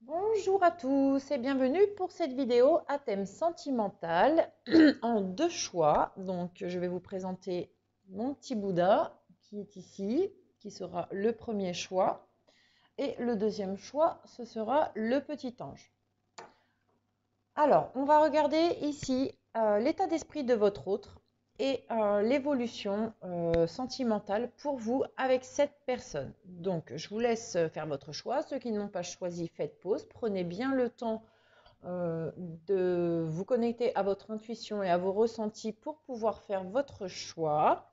Bonjour à tous et bienvenue pour cette vidéo à thème sentimental en deux choix. Donc, je vais vous présenter mon petit Bouddha qui est ici, qui sera le premier choix. Et le deuxième choix, ce sera le petit ange. Alors, on va regarder ici l'état d'esprit de votre autre et l'évolution sentimentale pour vous avec cette personne. Donc, je vous laisse faire votre choix. Ceux qui n'ont pas choisi, faites pause. Prenez bien le temps de vous connecter à votre intuition et à vos ressentis pour pouvoir faire votre choix.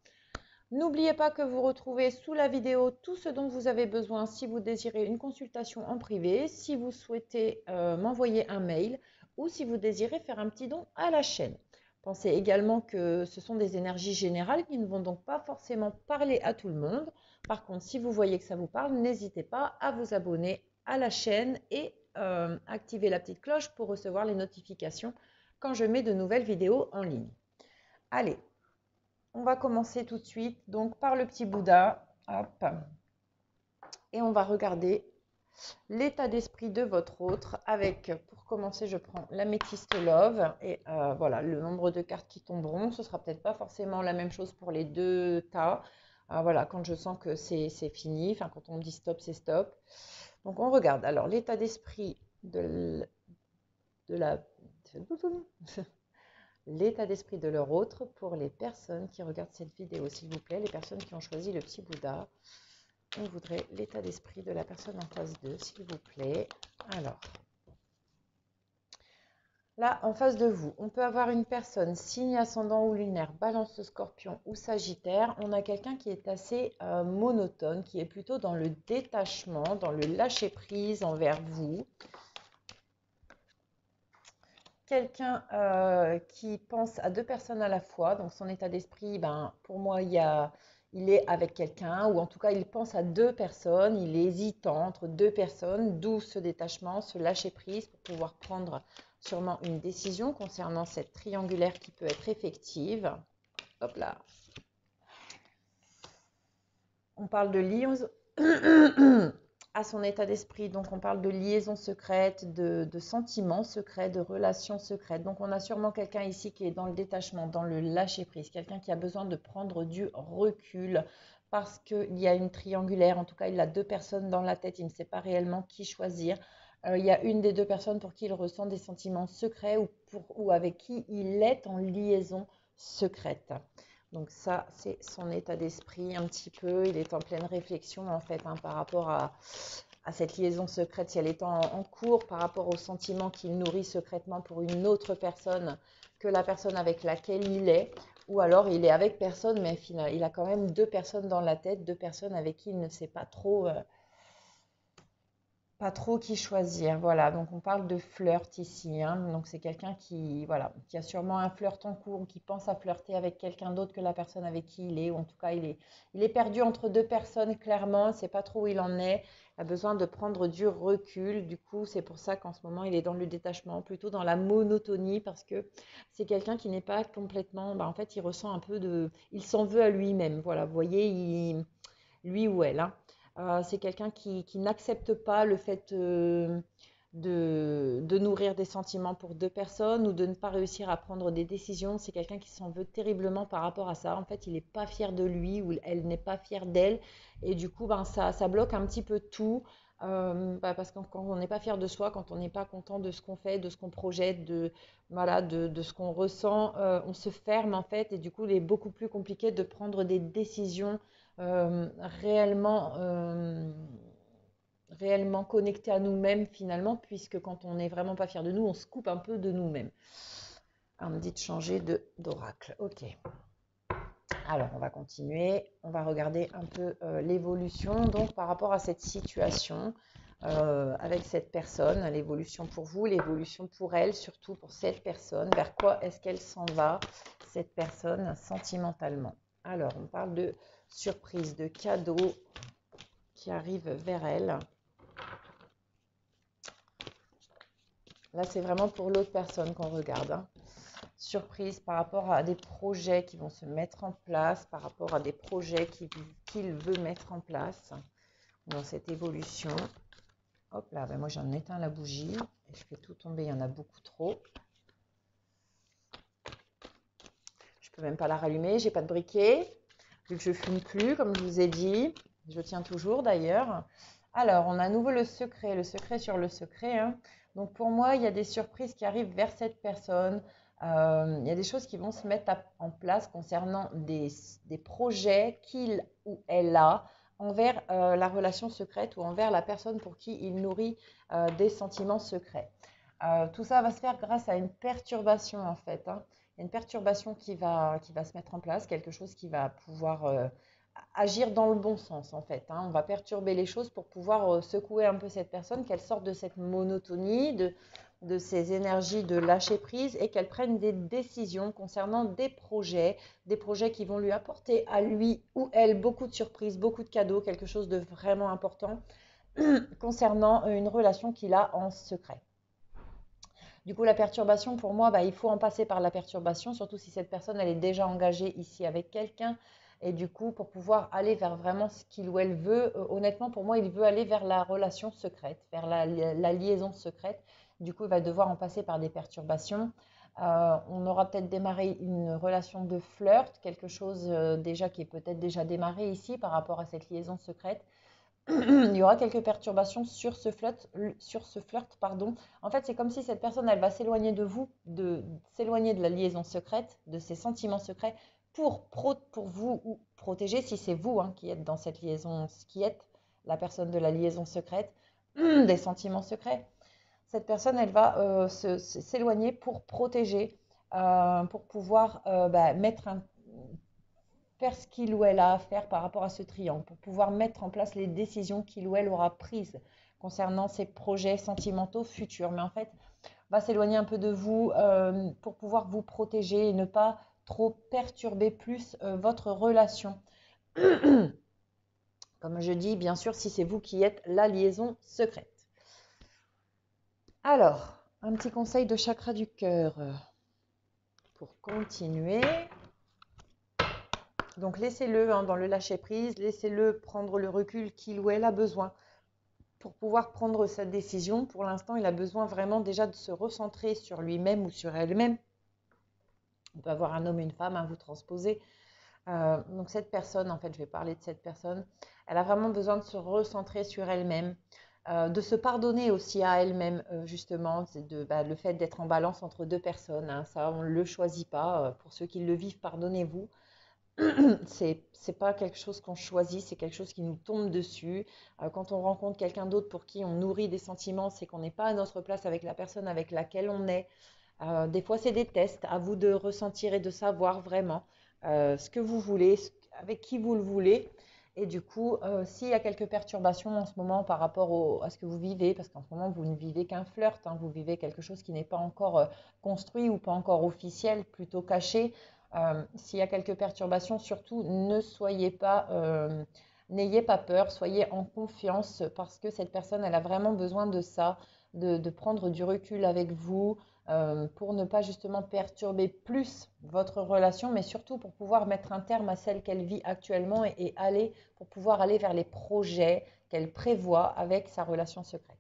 N'oubliez pas que vous retrouvez sous la vidéo tout ce dont vous avez besoin si vous désirez une consultation en privé, si vous souhaitez m'envoyer un mail ou si vous désirez faire un petit don à la chaîne. Pensez également que ce sont des énergies générales qui ne vont donc pas forcément parler à tout le monde. Par contre, si vous voyez que ça vous parle, n'hésitez pas à vous abonner à la chaîne et activer la petite cloche pour recevoir les notifications quand je mets de nouvelles vidéos en ligne. Allez, on va commencer tout de suite donc par le petit Bouddha. Hop. Et on va regarder l'état d'esprit de votre autre avec, pour commencer, je prends l'améthyste love. Et voilà, le nombre de cartes qui tomberont, ce sera peut-être pas forcément la même chose pour les deux tas. Voilà, quand je sens que c'est fini, enfin quand on me dit stop, c'est stop. Donc on regarde. Alors l'état d'esprit de la l'état d'esprit de leur autre pour les personnes qui regardent cette vidéo, s'il vous plaît, les personnes qui ont choisi le petit Bouddha. On voudrait l'état d'esprit de la personne en face d'eux, s'il vous plaît. Alors, là, en face de vous, on peut avoir une personne, signe ascendant ou lunaire, balance, scorpion ou sagittaire. On a quelqu'un qui est assez monotone, qui est plutôt dans le détachement, dans le lâcher-prise envers vous. Quelqu'un qui pense à deux personnes à la fois, donc son état d'esprit, ben, pour moi, il est avec quelqu'un, ou en tout cas, il pense à deux personnes, il est hésitant entre deux personnes, d'où ce détachement, ce lâcher-prise pour pouvoir prendre sûrement une décision concernant cette triangulaire qui peut être effective. Hop là. On parle de lions. À son état d'esprit. Donc, on parle de liaison secrète, de sentiments secrets, de relations secrètes. Donc, on a sûrement quelqu'un ici qui est dans le détachement, dans le lâcher-prise, quelqu'un qui a besoin de prendre du recul parce qu'il y a une triangulaire. En tout cas, il a deux personnes dans la tête, il ne sait pas réellement qui choisir. Il y a une des deux personnes pour qui il ressent des sentiments secrets ou avec qui il est en liaison secrète. Donc ça, c'est son état d'esprit un petit peu. Il est en pleine réflexion en fait par rapport à cette liaison secrète, si elle est en cours, par rapport aux sentiments qu'il nourrit secrètement pour une autre personne que la personne avec laquelle il est. Ou alors il est avec personne, mais il a quand même deux personnes dans la tête, deux personnes avec qui il ne sait pas trop qui choisir. Voilà, donc on parle de flirt ici, hein. Donc c'est quelqu'un qui, voilà, qui a sûrement un flirt en cours ou qui pense à flirter avec quelqu'un d'autre que la personne avec qui il est. Ou en tout cas, il est perdu entre deux personnes, clairement. Il ne sait pas trop où il en est. Il a besoin de prendre du recul. Du coup, c'est pour ça qu'en ce moment, il est dans le détachement, plutôt dans la monotonie, parce que c'est quelqu'un qui n'est pas complètement. Bah, en fait, il ressent un peu de. Il s'en veut à lui-même. Voilà, vous voyez, lui ou elle, hein. C'est quelqu'un qui n'accepte pas le fait de nourrir des sentiments pour deux personnes ou de ne pas réussir à prendre des décisions. C'est quelqu'un qui s'en veut terriblement par rapport à ça. En fait, il n'est pas fier de lui ou elle n'est pas fière d'elle. Et du coup, ben, ça bloque un petit peu tout. Parce que quand on n'est pas fier de soi, quand on n'est pas content de ce qu'on fait, de ce qu'on projette, voilà, de ce qu'on ressent, on se ferme en fait. Et du coup, il est beaucoup plus compliqué de prendre des décisions réellement, réellement connecté à nous-mêmes finalement, puisque quand on n'est vraiment pas fier de nous, on se coupe un peu de nous-mêmes. On me dit de changer d'oracle. Ok. Alors, on va continuer. On va regarder un peu l'évolution donc par rapport à cette situation avec cette personne, l'évolution pour vous, l'évolution pour elle, surtout pour cette personne. Vers quoi est-ce qu'elle s'en va, cette personne, sentimentalement? Alors, on parle de surprise, de cadeau qui arrive vers elle. Là, c'est vraiment pour l'autre personne qu'on regarde, hein. Surprise par rapport à des projets qui vont se mettre en place, par rapport à des projets qu'il veut mettre en place dans cette évolution. Hop là, ben moi j'en éteins la bougie et je fais tout tomber, il y en a beaucoup trop. Je peux même pas la rallumer, j'ai pas de briquet, vu que je fume plus, comme je vous ai dit. Je tiens toujours d'ailleurs. Alors, on a à nouveau le secret sur le secret, hein. Donc pour moi, il y a des surprises qui arrivent vers cette personne. Il y a des choses qui vont se mettre en place concernant des projets qu'il ou elle a envers la relation secrète ou envers la personne pour qui il nourrit des sentiments secrets. Tout ça va se faire grâce à une perturbation en fait, hein. Il y a une perturbation qui va se mettre en place, quelque chose qui va pouvoir agir dans le bon sens en fait, hein. On va perturber les choses pour pouvoir secouer un peu cette personne, qu'elle sorte de cette monotonie, de ces énergies de lâcher prise et qu'elle prenne des décisions concernant des projets qui vont lui apporter à lui ou elle beaucoup de surprises, beaucoup de cadeaux, quelque chose de vraiment important concernant une relation qu'il a en secret. Du coup, la perturbation, pour moi, bah, il faut en passer par la perturbation, surtout si cette personne, elle est déjà engagée ici avec quelqu'un. Et du coup, pour pouvoir aller vers vraiment ce qu'il ou elle veut, honnêtement, pour moi, il veut aller vers la relation secrète, vers la liaison secrète. Du coup, il va devoir en passer par des perturbations. On aura peut-être démarré une relation de flirt, quelque chose déjà qui est peut-être déjà démarré ici par rapport à cette liaison secrète. Il y aura quelques perturbations sur ce flirt, pardon. En fait, c'est comme si cette personne, elle va s'éloigner de vous, s'éloigner de la liaison secrète, de ses sentiments secrets, pour vous ou protéger, si c'est vous hein, qui êtes dans cette liaison, qui êtes la personne de la liaison secrète, des sentiments secrets. Cette personne, elle va s'éloigner pour protéger, pour pouvoir mettre faire ce qu'il ou elle a à faire par rapport à ce triangle, pour pouvoir mettre en place les décisions qu'il ou elle aura prises concernant ses projets sentimentaux futurs. Mais en fait, va s'éloigner un peu de vous pour pouvoir vous protéger et ne pas trop perturber plus votre relation. Comme je dis, bien sûr, si c'est vous qui êtes la liaison secrète. Alors, un petit conseil de chakra du cœur pour continuer. Donc laissez-le hein, dans le lâcher-prise, laissez-le prendre le recul qu'il ou elle a besoin pour pouvoir prendre sa décision. Pour l'instant, il a besoin vraiment déjà de se recentrer sur lui-même ou sur elle-même. On peut avoir un homme et une femme, hein, vous transposez. Donc cette personne, en fait, je vais parler de cette personne, elle a vraiment besoin de se recentrer sur elle-même, de se pardonner aussi à elle-même, justement. C'est le fait d'être en balance entre deux personnes, hein, ça, on ne le choisit pas. Pour ceux qui le vivent, pardonnez-vous. C'est pas quelque chose qu'on choisit, c'est quelque chose qui nous tombe dessus. Quand on rencontre quelqu'un d'autre pour qui on nourrit des sentiments, c'est qu'on n'est pas à notre place avec la personne avec laquelle on est. Des fois, c'est des tests. À vous de ressentir et de savoir vraiment ce que vous voulez, avec qui vous le voulez. Et du coup, s'il y a quelques perturbations en ce moment par rapport à ce que vous vivez, parce qu'en ce moment, vous ne vivez qu'un flirt, hein, vous vivez quelque chose qui n'est pas encore construit ou pas encore officiel, plutôt caché. S'il y a quelques perturbations, surtout n'ayez pas peur, soyez en confiance parce que cette personne, elle a vraiment besoin de ça, de prendre du recul avec vous pour ne pas justement perturber plus votre relation, mais surtout pour pouvoir mettre un terme à celle qu'elle vit actuellement et pour pouvoir aller vers les projets qu'elle prévoit avec sa relation secrète.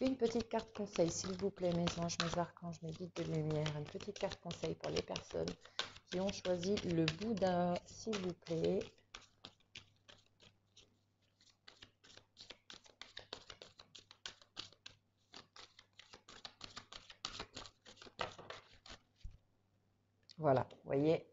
Une petite carte conseil, s'il vous plaît, mes anges, mes archanges, mes guides de lumière. Une petite carte conseil pour les personnes qui ont choisi le Bouddha, s'il vous plaît. Voilà, vous voyez.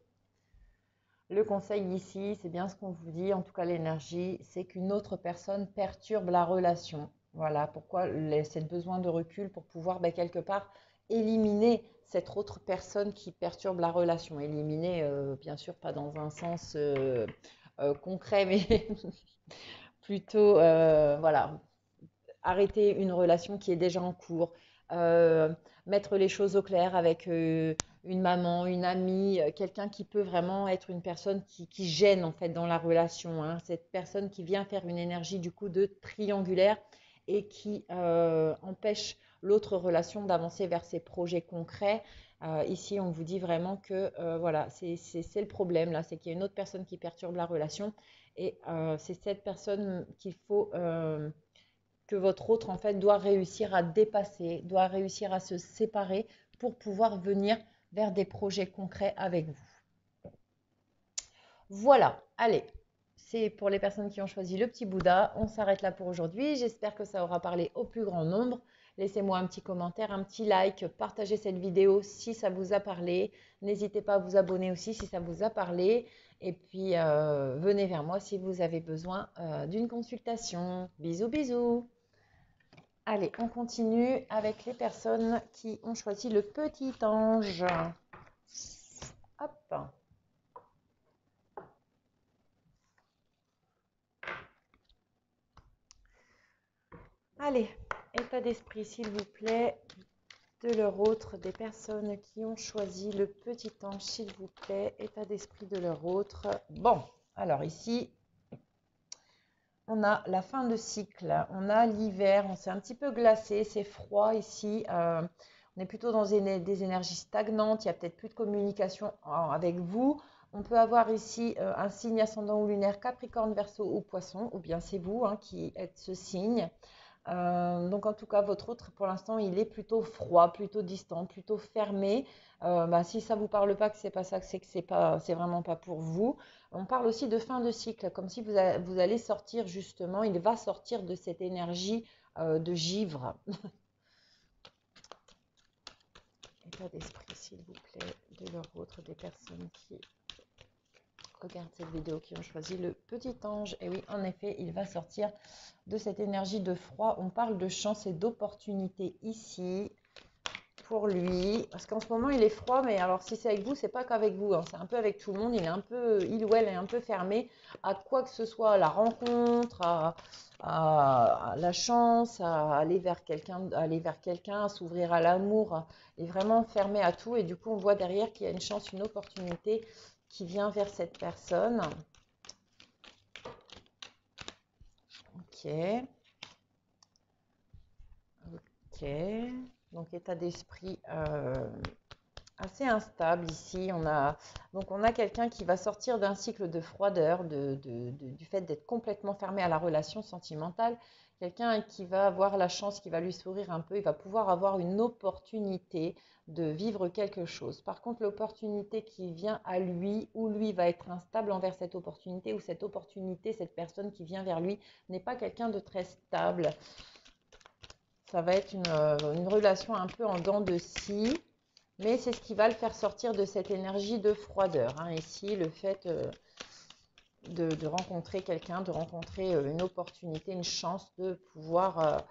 Le conseil ici, c'est bien ce qu'on vous dit, en tout cas l'énergie, c'est qu'une autre personne perturbe la relation. Voilà pourquoi ce besoin de recul pour pouvoir quelque part éliminer cette autre personne qui perturbe la relation. Éliminer, bien sûr, pas dans un sens concret, mais plutôt, voilà, arrêter une relation qui est déjà en cours, euh, mettre les choses au clair avec une maman, une amie, quelqu'un qui peut vraiment être une personne qui gêne en fait dans la relation, hein. Cette personne qui vient faire une énergie du coup de triangulaire et qui empêche l'autre relation d'avancer vers ses projets concrets. Ici, on vous dit vraiment que voilà, c'est le problème là, c'est qu'il y a une autre personne qui perturbe la relation Et c'est cette personne qu'il faut que votre autre en fait doit réussir à dépasser, doit réussir à se séparer pour pouvoir venir vers des projets concrets avec vous. Voilà, allez, c'est pour les personnes qui ont choisi le petit Bouddha. On s'arrête là pour aujourd'hui. J'espère que ça aura parlé au plus grand nombre. Laissez-moi un petit commentaire, un petit like, partagez cette vidéo si ça vous a parlé. N'hésitez pas à vous abonner aussi si ça vous a parlé. Et puis, venez vers moi si vous avez besoin d'une consultation. Bisous, bisous. Allez, on continue avec les personnes qui ont choisi le petit ange. Hop. Allez, état d'esprit, s'il vous plaît, de leur autre, des personnes qui ont choisi le petit ange, s'il vous plaît, état d'esprit de leur autre. Bon, alors ici, on a la fin de cycle, on a l'hiver, on s'est un petit peu glacé, c'est froid ici, on est plutôt dans des énergies stagnantes, il y a peut-être plus de communication avec vous. On peut avoir ici un signe ascendant ou lunaire Capricorne, Verseau ou Poisson, ou bien c'est vous qui êtes ce signe. Donc en tout cas, votre autre, pour l'instant, il est plutôt froid, plutôt distant, plutôt fermé. Si ça ne vous parle pas, que c'est pas ça, c'est que c'est vraiment pas pour vous. On parle aussi de fin de cycle, comme si vous allez sortir justement, il va sortir de cette énergie de givre. État d'esprit, s'il vous plaît, de leur autre, des personnes qui regardent cette vidéo, qui ont choisi le petit ange. Et oui, en effet, il va sortir de cette énergie de froid. On parle de chance et d'opportunité ici pour lui, parce qu'en ce moment il est froid, mais alors si c'est avec vous, c'est pas qu'avec vous, c'est un peu avec tout le monde. Il ou elle est un peu fermé à quoi que ce soit, à la rencontre, à la chance, à aller vers quelqu'un, à s'ouvrir à l'amour, est vraiment fermé à tout. Et du coup, on voit derrière qu'il y a une chance, une opportunité qui vient vers cette personne. Ok. Ok. Donc, état d'esprit assez instable ici. On a quelqu'un qui va sortir d'un cycle de froideur, du fait d'être complètement fermé à la relation sentimentale. Quelqu'un qui va avoir la chance, qui va lui sourire un peu, il va pouvoir avoir une opportunité de vivre quelque chose. Par contre, l'opportunité qui vient à lui, ou lui va être instable envers cette opportunité, ou cette opportunité, cette personne qui vient vers lui, n'est pas quelqu'un de très stable. Ça va être une relation un peu en dents de scie. Mais c'est ce qui va le faire sortir de cette énergie de froideur. Ici, le fait de rencontrer quelqu'un, de rencontrer une opportunité, une chance de pouvoir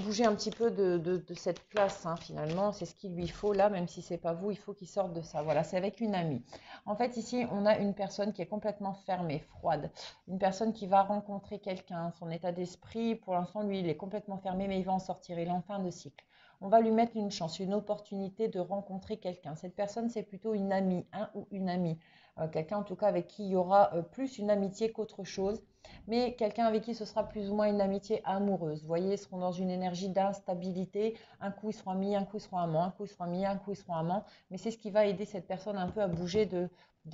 bouger un petit peu de cette place. Finalement, c'est ce qu'il lui faut là, même si ce n'est pas vous, il faut qu'il sorte de ça. Voilà, c'est avec une amie. En fait, ici, on a une personne qui est complètement fermée, froide. Une personne qui va rencontrer quelqu'un. Son état d'esprit, pour l'instant, lui, il est complètement fermé, mais il va en sortir. Il est en fin de cycle. On va lui mettre une chance, une opportunité de rencontrer quelqu'un. Cette personne, c'est plutôt une amie, ou une amie. Quelqu'un, en tout cas, avec qui il y aura plus une amitié qu'autre chose. Mais quelqu'un avec qui ce sera plus ou moins une amitié amoureuse. Vous voyez, ils seront dans une énergie d'instabilité. Un coup, ils seront amis, un coup, ils seront amants, un coup, ils seront amis, un coup, ils seront amants. Mais c'est ce qui va aider cette personne un peu à bouger de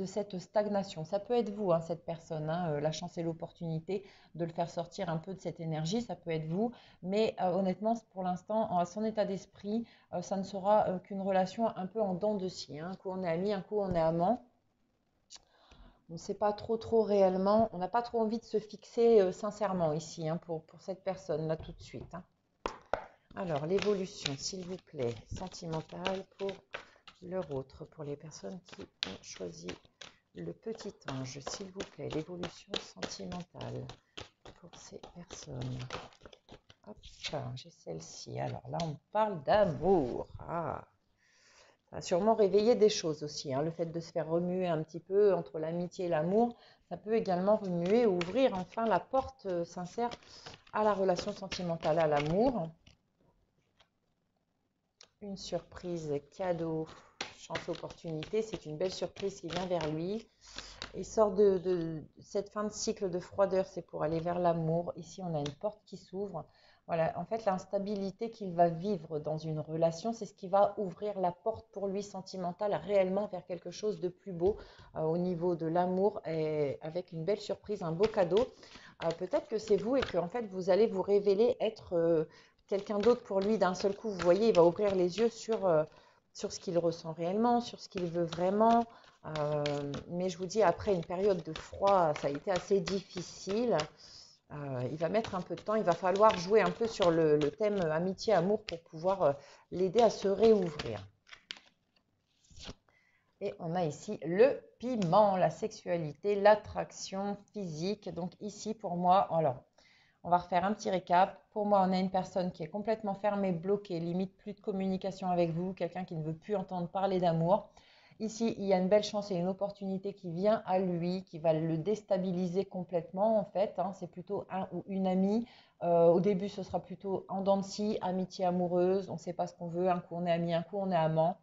cette stagnation. Ça peut être vous, cette personne, la chance et l'opportunité de le faire sortir un peu de cette énergie, ça peut être vous. Mais honnêtement, pour l'instant, à son état d'esprit, ça ne sera qu'une relation un peu en dents de scie. Un coup, on est amis, un coup, on est amants. On ne sait pas trop réellement, on n'a pas trop envie de se fixer sincèrement ici pour cette personne-là tout de suite. Alors, l'évolution, s'il vous plaît, sentimentale pour leur autre, pour les personnes qui ont choisi le petit ange, s'il vous plaît, l'évolution sentimentale pour ces personnes. Hop, j'ai celle-ci. Alors là, on parle d'amour. Ça va sûrement réveiller des choses aussi. Le fait de se faire remuer un petit peu entre l'amitié et l'amour, ça peut également remuer, ouvrir enfin la porte sincère à la relation sentimentale, à l'amour. Une surprise cadeau chance, opportunité, c'est une belle surprise qui vient vers lui. Il sort de cette fin de cycle de froideur, c'est pour aller vers l'amour. Ici, on a une porte qui s'ouvre. Voilà, en fait, l'instabilité qu'il va vivre dans une relation, c'est ce qui va ouvrir la porte pour lui sentimentale réellement vers quelque chose de plus beau au niveau de l'amour et avec une belle surprise, un beau cadeau. Peut-être que c'est vous et que en fait, vous allez vous révéler être quelqu'un d'autre pour lui d'un seul coup. Vous voyez, il va ouvrir les yeux sur ce qu'il ressent réellement, sur ce qu'il veut vraiment. Mais je vous dis, après une période de froid, ça a été assez difficile. Il va mettre un peu de temps. Il va falloir jouer un peu sur le thème amitié-amour pour pouvoir l'aider à se réouvrir. Et on a ici le piment, la sexualité, l'attraction physique. Donc ici, pour moi, alors, on va refaire un petit récap. Pour moi, on a une personne qui est complètement fermée, bloquée, limite plus de communication avec vous, quelqu'un qui ne veut plus entendre parler d'amour. Ici, il y a une belle chance et une opportunité qui vient à lui, qui va le déstabiliser complètement en fait. C'est plutôt un ou une amie. Au début, ce sera plutôt en dents de scie, amitié amoureuse. On ne sait pas ce qu'on veut. Un coup, on est amis, un coup, on est amant.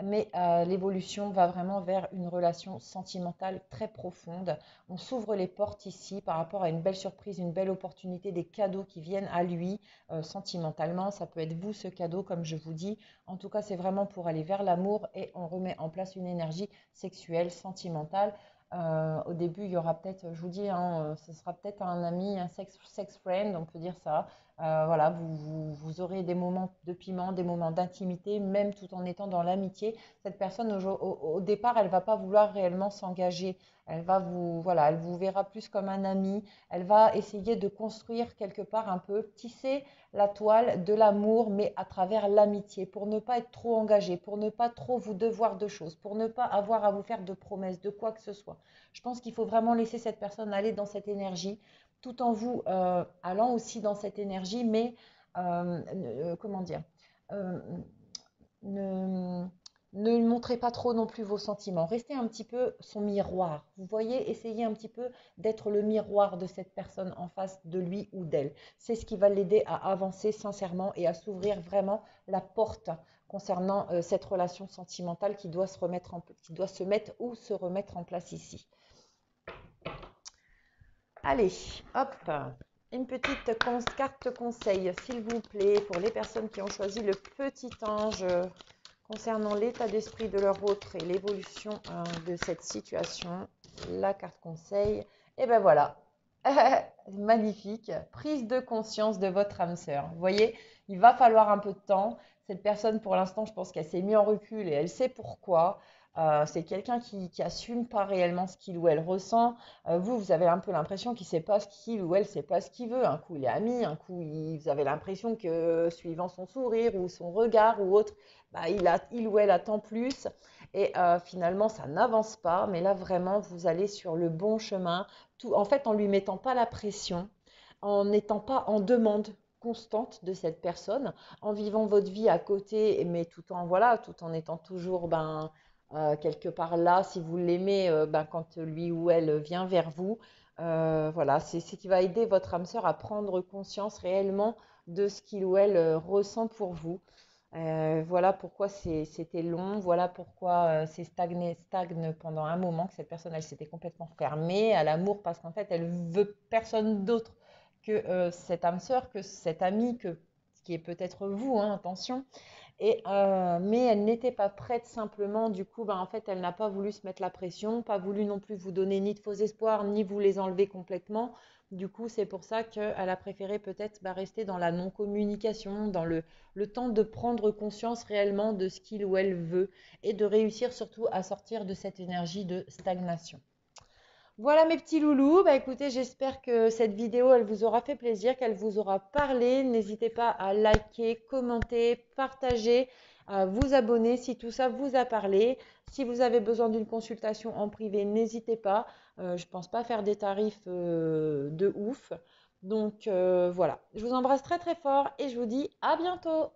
Mais l'évolution va vraiment vers une relation sentimentale très profonde. On s'ouvre les portes ici par rapport à une belle surprise, une belle opportunité, des cadeaux qui viennent à lui sentimentalement. Ça peut être vous ce cadeau, comme je vous dis. En tout cas, c'est vraiment pour aller vers l'amour et on remet en place une énergie sexuelle, sentimentale. Au début, il y aura peut-être, je vous dis, ce sera peut-être un ami, un sex friend, on peut dire ça. Voilà, vous aurez des moments de piment, des moments d'intimité, même tout en étant dans l'amitié. Cette personne, au départ, elle ne va pas vouloir réellement s'engager. Voilà, elle vous verra plus comme un ami. Elle va essayer de construire quelque part un peu, tisser la toile de l'amour, mais à travers l'amitié, pour ne pas être trop engagé, pour ne pas trop vous devoir de choses, pour ne pas avoir à vous faire de promesses, de quoi que ce soit. Je pense qu'il faut vraiment laisser cette personne aller dans cette énergie tout en vous allant aussi dans cette énergie, mais comment dire, euh, ne, ne montrez pas trop non plus vos sentiments. Restez un petit peu son miroir. Vous voyez, essayez un petit peu d'être le miroir de cette personne en face de lui ou d'elle. C'est ce qui va l'aider à avancer sincèrement et à s'ouvrir vraiment la porte concernant cette relation sentimentale qui doit qui doit se mettre ou se remettre en place ici. Allez, hop, une petite carte conseil, s'il vous plaît, pour les personnes qui ont choisi le petit ange concernant l'état d'esprit de leur autre et l'évolution de cette situation. La carte conseil, et ben voilà, magnifique, prise de conscience de votre âme sœur. Vous voyez, il va falloir un peu de temps. Cette personne, pour l'instant, je pense qu'elle s'est mise en recul et elle sait pourquoi. C'est quelqu'un qui assume pas réellement ce qu'il ou elle ressent. Vous avez un peu l'impression qu'il ne sait pas ce qu'il ou elle ne sait pas ce qu'il veut. Un coup, il est ami, un coup, vous avez l'impression que suivant son sourire ou son regard ou autre, bah, il ou elle attend plus. Et finalement, ça n'avance pas. Mais là, vraiment, vous allez sur le bon chemin. En fait, en lui mettant pas la pression, en n'étant pas en demande constante de cette personne, en vivant votre vie à côté, mais tout en étant toujours quelque part là, si vous l'aimez, quand lui ou elle vient vers vous. Voilà, c'est ce qui va aider votre âme sœur à prendre conscience réellement de ce qu'il ou elle ressent pour vous. Voilà pourquoi c'était long, voilà pourquoi c'est stagne pendant un moment, que cette personne, elle s'était complètement fermée à l'amour parce qu'en fait, elle veut personne d'autre que cette âme sœur, que cet ami, qui est peut-être vous, attention. Mais elle n'était pas prête simplement, du coup, en fait, elle n'a pas voulu se mettre la pression, pas voulu non plus vous donner ni de faux espoirs, ni vous les enlever complètement. Du coup, c'est pour ça qu'elle a préféré peut-être rester dans la non-communication, dans le temps de prendre conscience réellement de ce qu'il ou elle veut et de réussir surtout à sortir de cette énergie de stagnation. Voilà mes petits loulous, écoutez, j'espère que cette vidéo, elle vous aura fait plaisir, qu'elle vous aura parlé. N'hésitez pas à liker, commenter, partager, à vous abonner si tout ça vous a parlé. Si vous avez besoin d'une consultation en privé, n'hésitez pas. Je ne pense pas faire des tarifs de ouf. Donc voilà, je vous embrasse très très fort et je vous dis à bientôt.